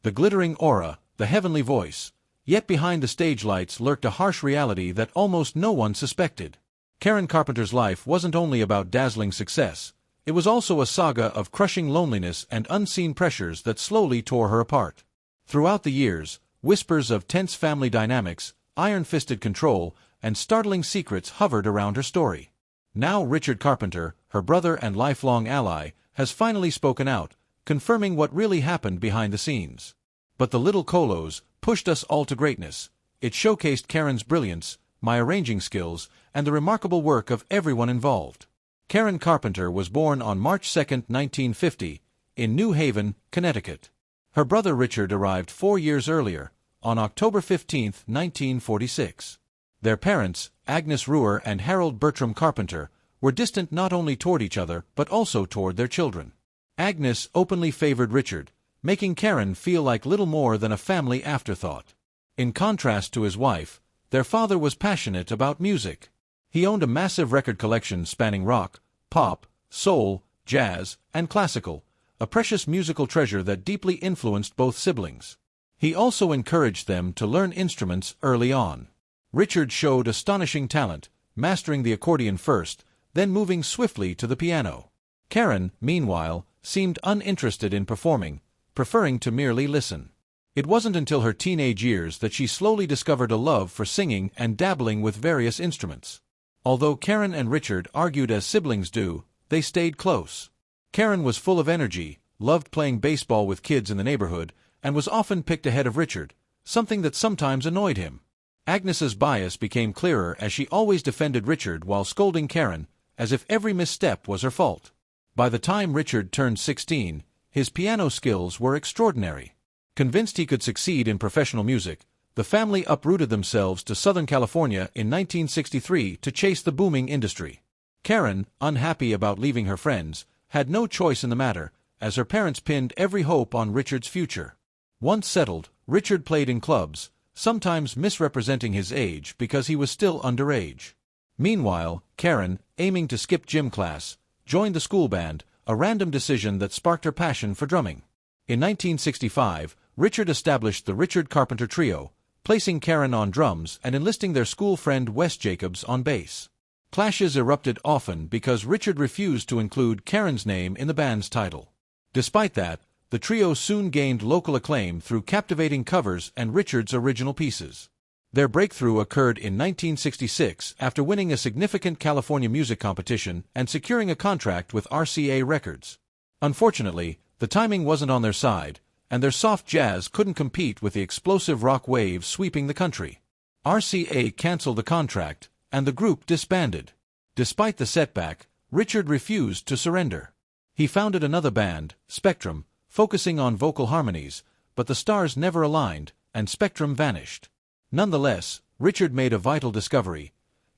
the glittering aura, the heavenly voice. Yet behind the stage lights lurked a harsh reality that almost no one suspected. Karen Carpenter's life wasn't only about dazzling success, it was also a saga of crushing loneliness and unseen pressures that slowly tore her apart. Throughout the years, whispers of tense family dynamics, iron-fisted control, and startling secrets hovered around her story. Now Richard Carpenter, her brother and lifelong ally, has finally spoken out, confirming what really happened behind the scenes. But the little colos pushed us all to greatness. It showcased Karen's brilliance, my arranging skills, and the remarkable work of everyone involved. Karen Carpenter was born on March 2, 1950, in New Haven, Connecticut. Her brother Richard arrived 4 years earlier, on October 15, 1946. Their parents, Agnes Ruhr and Harold Bertram Carpenter, were distant not only toward each other but also toward their children. Agnes openly favored Richard, making Karen feel like little more than a family afterthought. In contrast to his wife, their father was passionate about music. He owned a massive record collection spanning rock, pop, soul, jazz, and classical, a precious musical treasure that deeply influenced both siblings. He also encouraged them to learn instruments early on. Richard showed astonishing talent, mastering the accordion first, then moving swiftly to the piano. Karen, meanwhile, seemed uninterested in performing, preferring to merely listen. It wasn't until her teenage years that she slowly discovered a love for singing and dabbling with various instruments. Although Karen and Richard argued as siblings do, they stayed close. Karen was full of energy, loved playing baseball with kids in the neighborhood, and was often picked ahead of Richard, something that sometimes annoyed him. Agnes's bias became clearer as she always defended Richard while scolding Karen, as if every misstep was her fault. By the time Richard turned 16, his piano skills were extraordinary. Convinced he could succeed in professional music, the family uprooted themselves to Southern California in 1963 to chase the booming industry. Karen, unhappy about leaving her friends, had no choice in the matter, as her parents pinned every hope on Richard's future. Once settled, Richard played in clubs, sometimes misrepresenting his age because he was still underage. Meanwhile, Karen, aiming to skip gym class, joined the school band, a random decision that sparked her passion for drumming. In 1965, Richard established the Richard Carpenter Trio, placing Karen on drums and enlisting their school friend Wes Jacobs on bass. Clashes erupted often because Richard refused to include Karen's name in the band's title. Despite that, the trio soon gained local acclaim through captivating covers and Richard's original pieces. Their breakthrough occurred in 1966 after winning a significant California music competition and securing a contract with RCA Records. Unfortunately, the timing wasn't on their side, and their soft jazz couldn't compete with the explosive rock wave sweeping the country. RCA canceled the contract, and the group disbanded. Despite the setback, Richard refused to surrender. He founded another band, Spectrum, focusing on vocal harmonies, but the stars never aligned, and Spectrum vanished. Nonetheless, Richard made a vital discovery.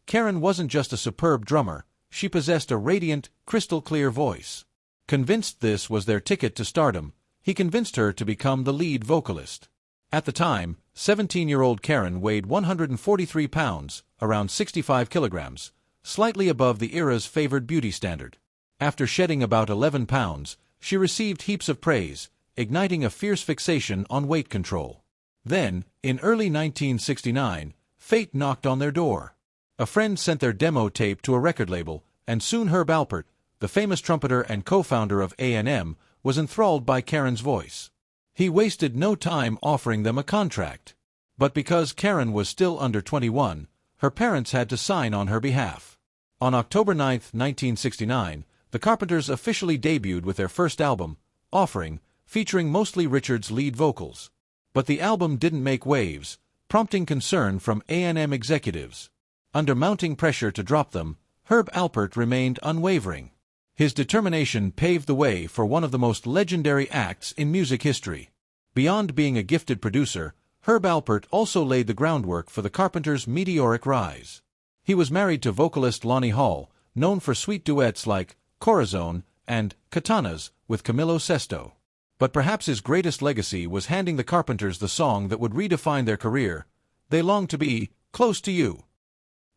Karen wasn't just a superb drummer, she possessed a radiant, crystal-clear voice. Convinced this was their ticket to stardom, he convinced her to become the lead vocalist. At the time, 17-year-old Karen weighed 143 pounds, around 65 kilograms, slightly above the era's favored beauty standard. After shedding about 11 pounds, she received heaps of praise, igniting a fierce fixation on weight control. Then, in early 1969, fate knocked on their door. A friend sent their demo tape to a record label, and soon Herb Alpert, the famous trumpeter and co-founder of A&M, was enthralled by Karen's voice. He wasted no time offering them a contract. But because Karen was still under 21, her parents had to sign on her behalf. On October 9, 1969, the Carpenters officially debuted with their first album, Offering, featuring mostly Richard's lead vocals. But the album didn't make waves, prompting concern from A&M executives. Under mounting pressure to drop them, Herb Alpert remained unwavering. His determination paved the way for one of the most legendary acts in music history. Beyond being a gifted producer, Herb Alpert also laid the groundwork for the Carpenters' meteoric rise. He was married to vocalist Lonnie Hall, known for sweet duets like Corazon and Katanas with Camilo Sesto. But perhaps his greatest legacy was handing the Carpenters the song that would redefine their career, They Long to Be Close to You.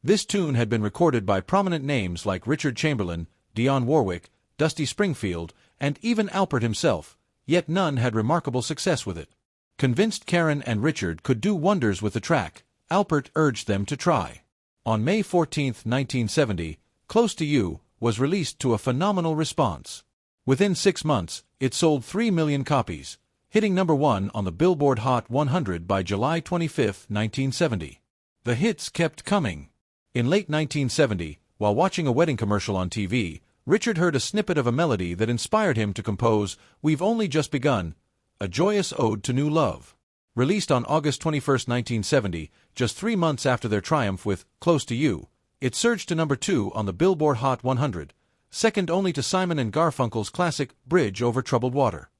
This tune had been recorded by prominent names like Richard Chamberlain, Dionne Warwick, Dusty Springfield, and even Alpert himself, yet none had remarkable success with it. Convinced Karen and Richard could do wonders with the track, Alpert urged them to try. On May 14, 1970, Close to You was released to a phenomenal response. Within 6 months, it sold 3 million copies, hitting number 1 on the Billboard Hot 100 by July 25, 1970. The hits kept coming. In late 1970, while watching a wedding commercial on TV, Richard heard a snippet of a melody that inspired him to compose We've Only Just Begun, a joyous ode to new love. Released on August 21, 1970, just 3 months after their triumph with Close to You, it surged to number 2 on the Billboard Hot 100, second only to Simon and Garfunkel's classic Bridge Over Troubled Water.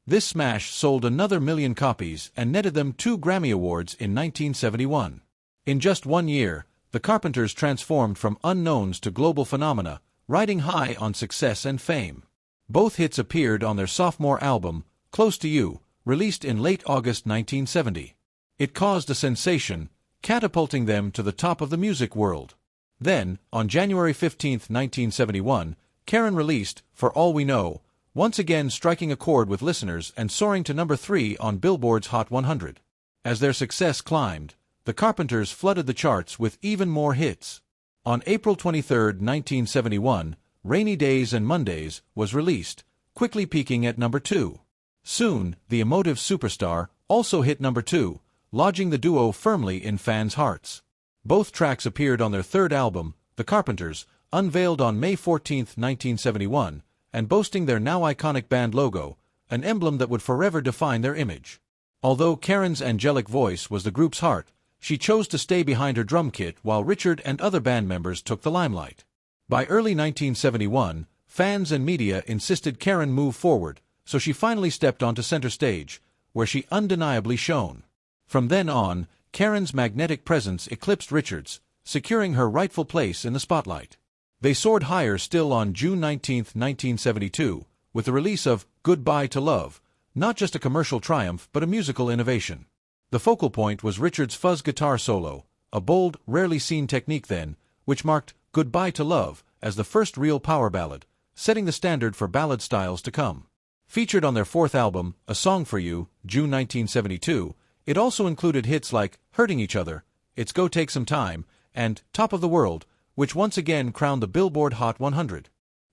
This smash sold another 1 million copies and netted them 2 Grammy Awards in 1971. In just 1 year, the Carpenters transformed from unknowns to global phenomena, riding high on success and fame. Both hits appeared on their sophomore album, Close to You, released in late August 1970. It caused a sensation, catapulting them to the top of the music world. Then, on January 15, 1971, Karen released For All We Know, once again striking a chord with listeners and soaring to number 3 on Billboard's Hot 100. As their success climbed, the Carpenters flooded the charts with even more hits. On April 23, 1971, Rainy Days and Mondays was released, quickly peaking at number 2. Soon, The Emotive Superstar also hit number 2, lodging the duo firmly in fans' hearts. Both tracks appeared on their third album, The Carpenters, unveiled on May 14, 1971, and boasting their now iconic band logo, an emblem that would forever define their image. Although Karen's angelic voice was the group's heart, she chose to stay behind her drum kit while Richard and other band members took the limelight. By early 1971, fans and media insisted Karen move forward, so she finally stepped onto center stage, where she undeniably shone. From then on, Karen's magnetic presence eclipsed Richard's, securing her rightful place in the spotlight. They soared higher still on June 19, 1972, with the release of Goodbye to Love, not just a commercial triumph but a musical innovation. The focal point was Richard's fuzz guitar solo, a bold, rarely seen technique then, which marked Goodbye to Love as the first real power ballad, setting the standard for ballad styles to come. Featured on their fourth album, A Song for You, June 1972, it also included hits like Hurting Each Other, It's Go Take Some Time, and Top of the World, which once again crowned the Billboard Hot 100.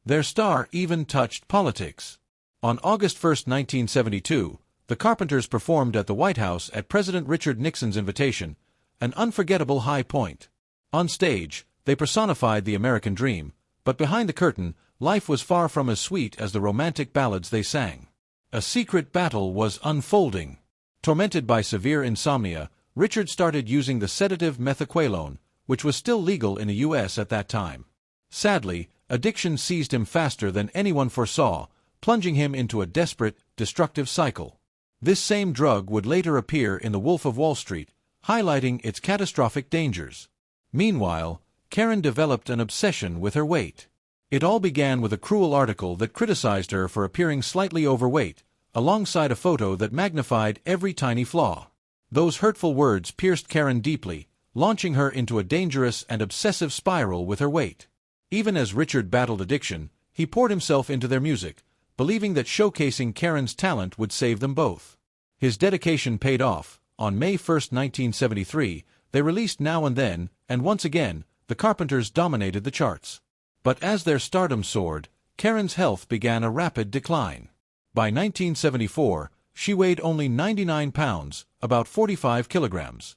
Their star even touched politics. On August 1, 1972, the Carpenters performed at the White House at President Richard Nixon's invitation, an unforgettable high point. On stage, they personified the American dream, but behind the curtain, life was far from as sweet as the romantic ballads they sang. A secret battle was unfolding. Tormented by severe insomnia, Richard started using the sedative methaqualone, which was still legal in the U.S. at that time. Sadly, addiction seized him faster than anyone foresaw, plunging him into a desperate, destructive cycle. This same drug would later appear in The Wolf of Wall Street, highlighting its catastrophic dangers. Meanwhile, Karen developed an obsession with her weight. It all began with a cruel article that criticized her for appearing slightly overweight, alongside a photo that magnified every tiny flaw. Those hurtful words pierced Karen deeply, launching her into a dangerous and obsessive spiral with her weight. Even as Richard battled addiction, he poured himself into their music, believing that showcasing Karen's talent would save them both. His dedication paid off. On May 1, 1973, they released Now and Then, and once again, the Carpenters dominated the charts. But as their stardom soared, Karen's health began a rapid decline. By 1974, she weighed only 99 pounds, about 45 kilograms.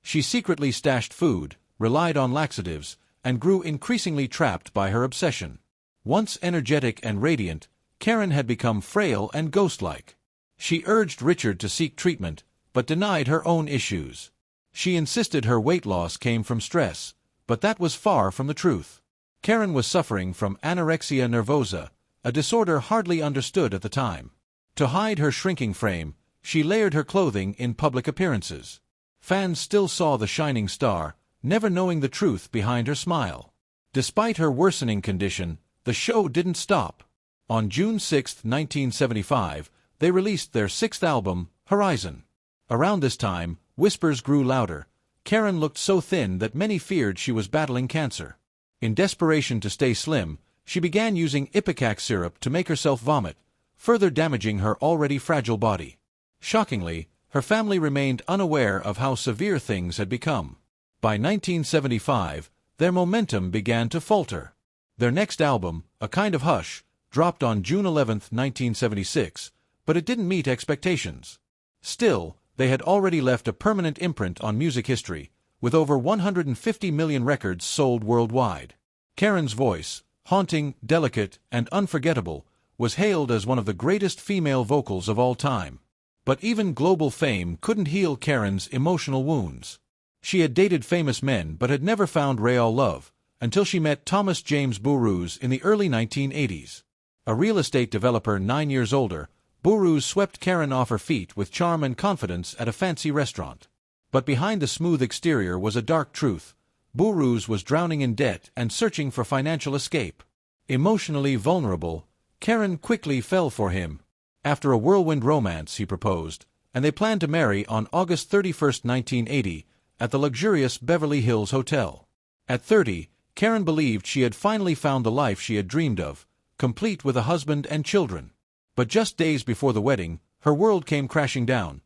She secretly stashed food, relied on laxatives, and grew increasingly trapped by her obsession. Once energetic and radiant, Karen had become frail and ghost-like. She urged Richard to seek treatment, but denied her own issues. She insisted her weight loss came from stress, but that was far from the truth. Karen was suffering from anorexia nervosa, a disorder hardly understood at the time. To hide her shrinking frame, she layered her clothing in public appearances. Fans still saw the shining star, never knowing the truth behind her smile. Despite her worsening condition, the show didn't stop. On June 6, 1975, they released their sixth album, Horizon. Around this time, whispers grew louder. Karen looked so thin that many feared she was battling cancer. In desperation to stay slim, she began using ipecac syrup to make herself vomit, further damaging her already fragile body. Shockingly, her family remained unaware of how severe things had become. By 1975, their momentum began to falter. Their next album, A Kind of Hush, dropped on June 11, 1976, but it didn't meet expectations. Still, they had already left a permanent imprint on music history, with over 150 million records sold worldwide. Karen's voice, haunting, delicate, and unforgettable, was hailed as one of the greatest female vocals of all time. But even global fame couldn't heal Karen's emotional wounds. She had dated famous men but had never found real love, until she met Thomas James Burroughs in the early 1980s. A real estate developer 9 years older, Burroughs swept Karen off her feet with charm and confidence at a fancy restaurant. But behind the smooth exterior was a dark truth. Burroughs was drowning in debt and searching for financial escape. Emotionally vulnerable, Karen quickly fell for him. After a whirlwind romance, he proposed, and they planned to marry on August 31, 1980, at the luxurious Beverly Hills Hotel. At 30, Karen believed she had finally found the life she had dreamed of, complete with a husband and children. But just days before the wedding, her world came crashing down.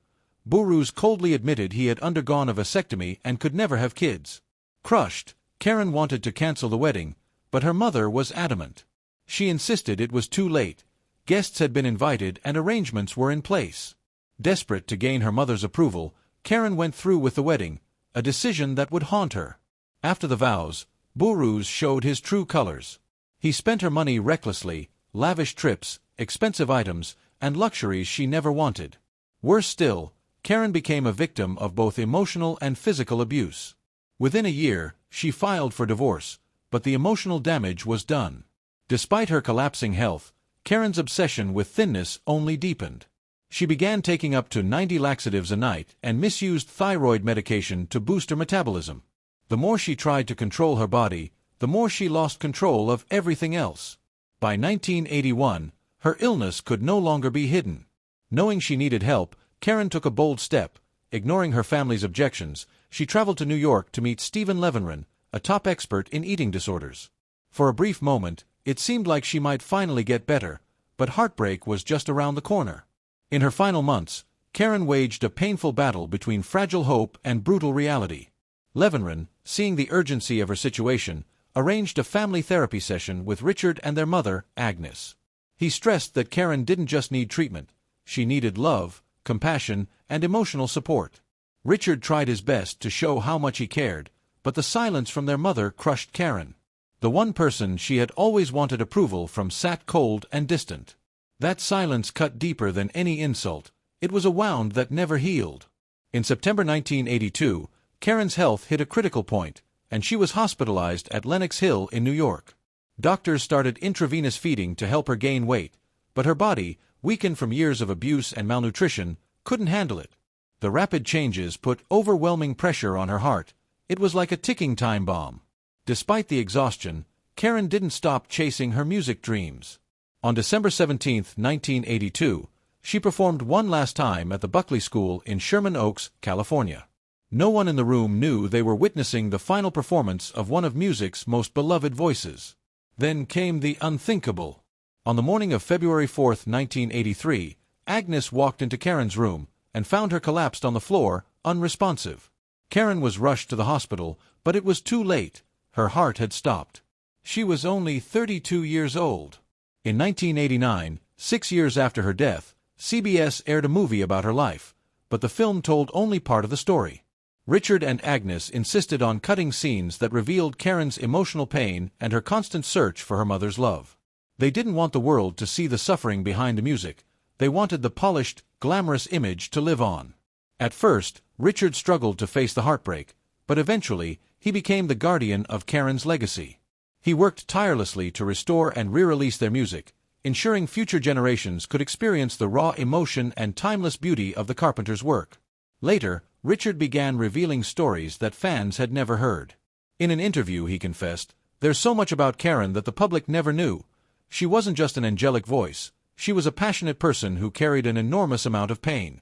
Burroughs coldly admitted he had undergone a vasectomy and could never have kids. Crushed, Karen wanted to cancel the wedding, but her mother was adamant. She insisted it was too late. Guests had been invited and arrangements were in place. Desperate to gain her mother's approval, Karen went through with the wedding, a decision that would haunt her. After the vows, Burroughs showed his true colors. He spent her money recklessly, lavish trips, expensive items, and luxuries she never wanted. Worse still, Karen became a victim of both emotional and physical abuse. Within a year, she filed for divorce, but the emotional damage was done. Despite her collapsing health, Karen's obsession with thinness only deepened. She began taking up to 90 laxatives a night and misused thyroid medication to boost her metabolism. The more she tried to control her body, the more she lost control of everything else. By 1981, her illness could no longer be hidden. Knowing she needed help, Karen took a bold step. Ignoring her family's objections, she traveled to New York to meet Stephen Levinron, a top expert in eating disorders. For a brief moment, it seemed like she might finally get better, but heartbreak was just around the corner. In her final months, Karen waged a painful battle between fragile hope and brutal reality. Levinron, seeing the urgency of her situation, arranged a family therapy session with Richard and their mother, Agnes. He stressed that Karen didn't just need treatment, she needed love, compassion, and emotional support. Richard tried his best to show how much he cared, but the silence from their mother crushed Karen. The one person she had always wanted approval from sat cold and distant. That silence cut deeper than any insult. It was a wound that never healed. In September 1982, Karen's health hit a critical point, and she was hospitalized at Lenox Hill in New York. Doctors started intravenous feeding to help her gain weight, but her body, weakened from years of abuse and malnutrition, couldn't handle it. The rapid changes put overwhelming pressure on her heart. It was like a ticking time bomb. Despite the exhaustion, Karen didn't stop chasing her music dreams. On December 17, 1982, she performed one last time at the Buckley School in Sherman Oaks, California. No one in the room knew they were witnessing the final performance of one of music's most beloved voices. Then came the unthinkable. On the morning of February 4, 1983, Agnes walked into Karen's room and found her collapsed on the floor, unresponsive. Karen was rushed to the hospital, but it was too late. Her heart had stopped. She was only 32 years old. In 1989, 6 years after her death, CBS aired a movie about her life, but the film told only part of the story. Richard and Agnes insisted on cutting scenes that revealed Karen's emotional pain and her constant search for her mother's love. They didn't want the world to see the suffering behind the music. They wanted the polished, glamorous image to live on. At first, Richard struggled to face the heartbreak, but eventually, he became the guardian of Karen's legacy. He worked tirelessly to restore and re-release their music, ensuring future generations could experience the raw emotion and timeless beauty of the Carpenter's work. Later, Richard began revealing stories that fans had never heard. In an interview, he confessed, "There's so much about Karen that the public never knew. She wasn't just an angelic voice. She was a passionate person who carried an enormous amount of pain."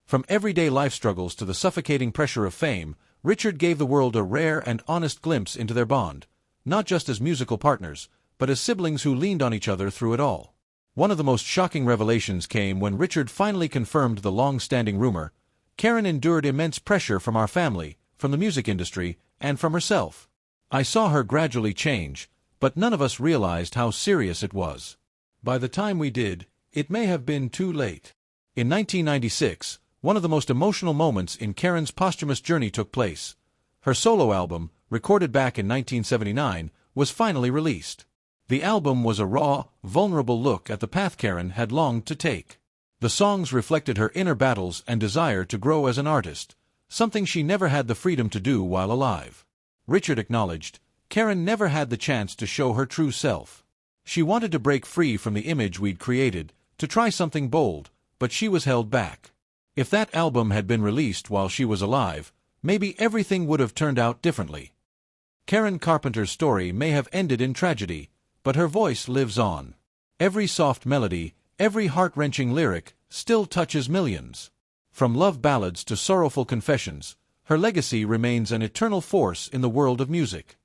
From everyday life struggles to the suffocating pressure of fame, Richard gave the world a rare and honest glimpse into their bond, not just as musical partners, but as siblings who leaned on each other through it all. One of the most shocking revelations came when Richard finally confirmed the long-standing rumor. Karen endured immense pressure from our family, from the music industry, and from herself. I saw her gradually change, but none of us realized how serious it was. By the time we did, it may have been too late. In 1996, one of the most emotional moments in Karen's posthumous journey took place. Her solo album, recorded back in 1979, was finally released. The album was a raw, vulnerable look at the path Karen had longed to take. The songs reflected her inner battles and desire to grow as an artist, something she never had the freedom to do while alive. Richard acknowledged, Karen never had the chance to show her true self. She wanted to break free from the image we'd created, to try something bold, but she was held back. If that album had been released while she was alive, maybe everything would have turned out differently. Karen Carpenter's story may have ended in tragedy, but her voice lives on. Every soft melody, every heart-wrenching lyric, still touches millions. From love ballads to sorrowful confessions, her legacy remains an eternal force in the world of music.